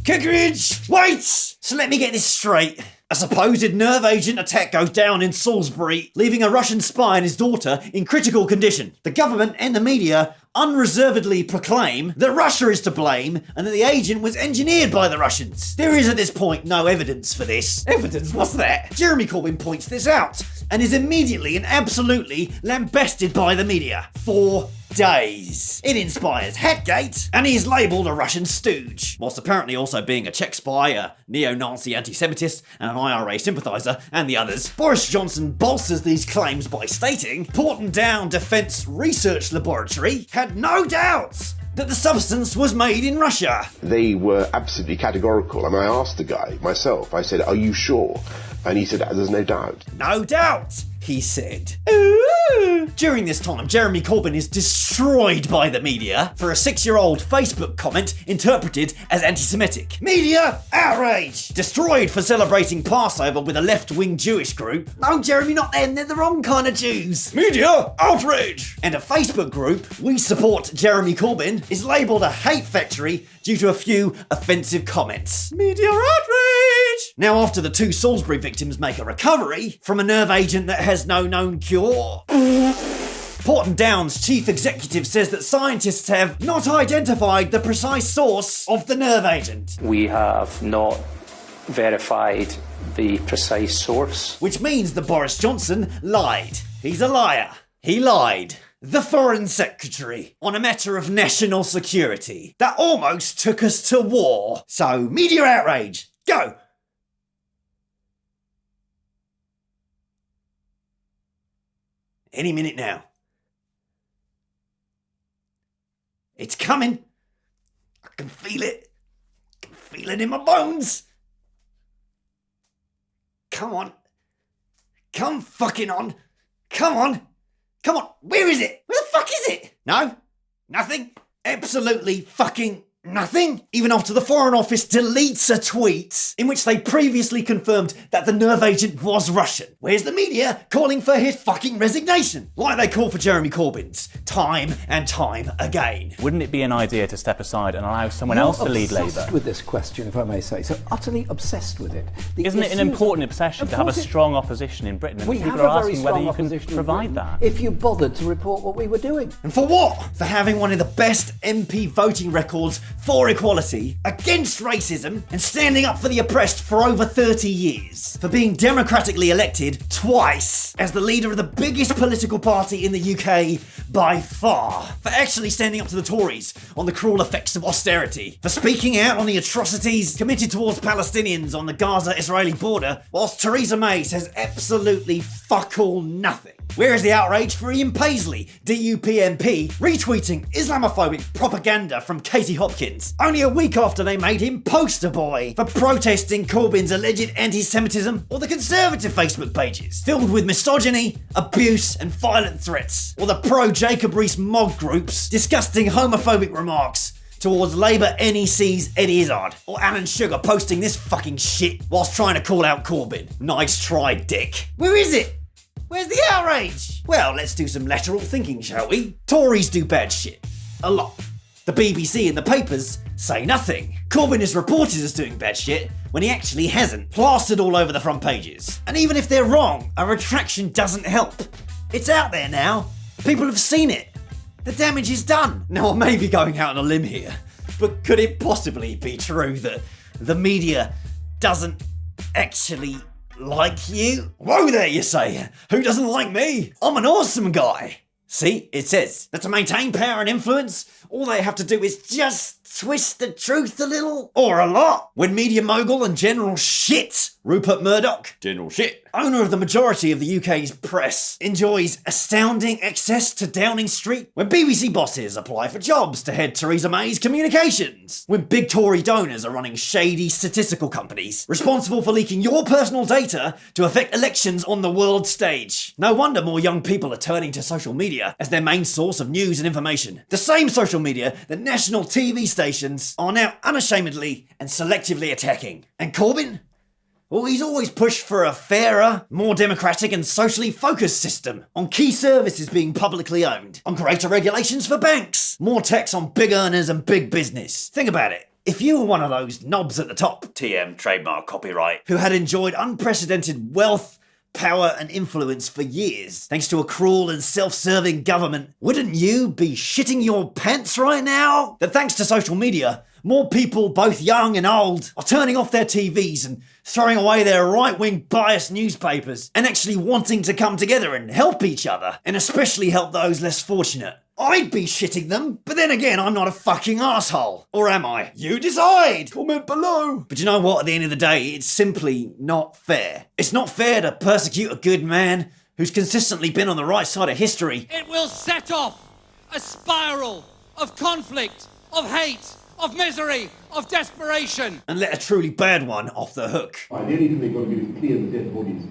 Kickridge, wait! So let me get this straight. A supposed nerve agent attack goes down in Salisbury, leaving a Russian spy and his daughter in critical condition. The government and the media unreservedly proclaim that Russia is to blame and that the agent was engineered by the Russians. There is at this point no evidence for this. Evidence? What's that? Jeremy Corbyn points this out and is immediately and absolutely lambasted by the media. 4 days. It inspires Hatgate, and he is labelled a Russian stooge, whilst apparently also being a Czech spy, a neo-Nazi anti-Semitist, and an IRA sympathiser, and the others. Boris Johnson bolsters these claims by stating Porton Down Defence Research Laboratory had no doubts that the substance was made in Russia. They were absolutely categorical, and I asked the guy myself, I said, are you sure? And he said, there's no doubt. No doubt, he said. Ooh. During this time, Jeremy Corbyn is destroyed by the media for a 6-year-old Facebook comment interpreted as anti-Semitic. Media outrage! Destroyed for celebrating Passover with a left-wing Jewish group. No, Jeremy, not them, they're the wrong kind of Jews. Media outrage! And a Facebook group, We Support Jeremy Corbyn, is labelled a hate factory due to a few offensive comments. Media outrage! Now, after the 2 Salisbury victims make a recovery from a nerve agent that has no known cure, Porton Down's chief executive says that scientists have not identified the precise source of the nerve agent. We have not verified the precise source. Which means that Boris Johnson lied. He's a liar. He lied. The Foreign Secretary on a matter of national security that almost took us to war. So, media outrage. Go! Any minute now. It's coming. I can feel it. I can feel it in my bones. Come on. Come fucking on. Come on. Come on. Where is it? Where the fuck is it? No? Nothing? Absolutely fucking nothing? Even after the Foreign Office deletes a tweet in which they previously confirmed that the nerve agent was Russian. Where's the media calling for his fucking resignation? Like they call for Jeremy Corbyn's, time and time again. Wouldn't it be an idea to step aside and allow someone else to lead Labour? Obsessed with this question, if I may say so. Utterly obsessed with it. Isn't it an important obsession to have a strong opposition in Britain? And we people have are a very asking whether strong you can opposition provide that. if you bothered to report what we were doing. And for what? For having one of the best MP voting records for equality, against racism, and standing up for the oppressed for over 30 years. For being democratically elected twice as the leader of the biggest political party in the UK by far. For actually standing up to the Tories on the cruel effects of austerity. For speaking out on the atrocities committed towards Palestinians on the Gaza-Israeli border, whilst Theresa May says absolutely fuck all nothing. Where is the outrage for Ian Paisley, DUP MP, retweeting Islamophobic propaganda from Katie Hopkins, only a week after they made him poster boy for protesting Corbyn's alleged anti-Semitism, or the Conservative Facebook pages, filled with misogyny, abuse and violent threats, or the pro-Jacob Rees mob groups disgusting homophobic remarks towards Labour NEC's Eddie Izzard, or Alan Sugar posting this fucking shit whilst trying to call out Corbyn. Nice try, dick. Where is it? Where's the outrage? Well, let's do some lateral thinking, shall we? Tories do bad shit. A lot. The BBC and the papers say nothing. Corbyn is reported as doing bad shit when he actually hasn't, plastered all over the front pages. And even if they're wrong, a retraction doesn't help. It's out there now. People have seen it. The damage is done. Now, I may be going out on a limb here, but could it possibly be true that the media doesn't actually like you? Whoa there, you say. Who doesn't like me? I'm an awesome guy. See, it says that to maintain power and influence, all they have to do is just twist the truth a little, or a lot. When media mogul and general shit Rupert Murdoch, general shit, owner of the majority of the UK's press, enjoys astounding access to Downing Street. When BBC bosses apply for jobs to head Theresa May's communications. When big Tory donors are running shady statistical companies responsible for leaking your personal data to affect elections on the world stage. No wonder more young people are turning to social media as their main source of news and information. The same social media that national TV stations are now unashamedly and selectively attacking. And Corbyn? Well, he's always pushed for a fairer, more democratic and socially focused system, on key services being publicly owned, on greater regulations for banks, more tax on big earners and big business. Think about it. If you were one of those knobs at the top, TM trademark copyright, who had enjoyed unprecedented wealth, power and influence for years, thanks to a cruel and self-serving government, wouldn't you be shitting your pants right now? That thanks to social media, more people, both young and old, are turning off their TVs and throwing away their right-wing biased newspapers and actually wanting to come together and help each other, and especially help those less fortunate. I'd be shitting them, but then again, I'm not a fucking asshole. Or am I? You decide! Comment below! But you know what? At the end of the day, it's simply not fair. It's not fair to persecute a good man who's consistently been on the right side of history. It will set off a spiral of conflict, of hate, of misery, of desperation. And let a truly bad one off the hook. The only thing they've got to do is clear the dead bodies.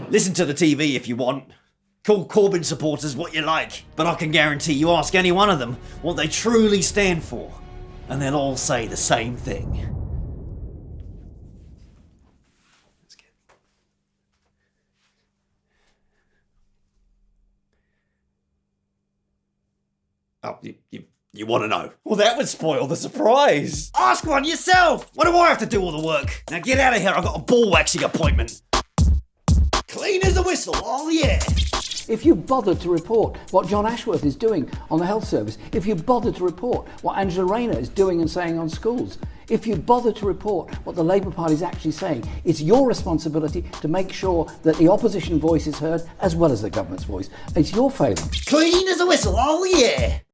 Listen to the TV if you want. Call Corbyn supporters what you like, but I can guarantee you ask any one of them what they truly stand for, and they'll all say the same thing. Oh, you want to know? Well, that would spoil the surprise. Ask one yourself. Why do I have to do all the work? Now get out of here. I've got a ball waxing appointment. Clean as a whistle. Oh yeah. If you bothered to report what John Ashworth is doing on the health service, if you bothered to report what Angela Rayner is doing and saying on schools, if you bother to report what the Labour Party is actually saying, it's your responsibility to make sure that the opposition voice is heard as well as the government's voice. It's your failing. Clean as a whistle. Oh yeah.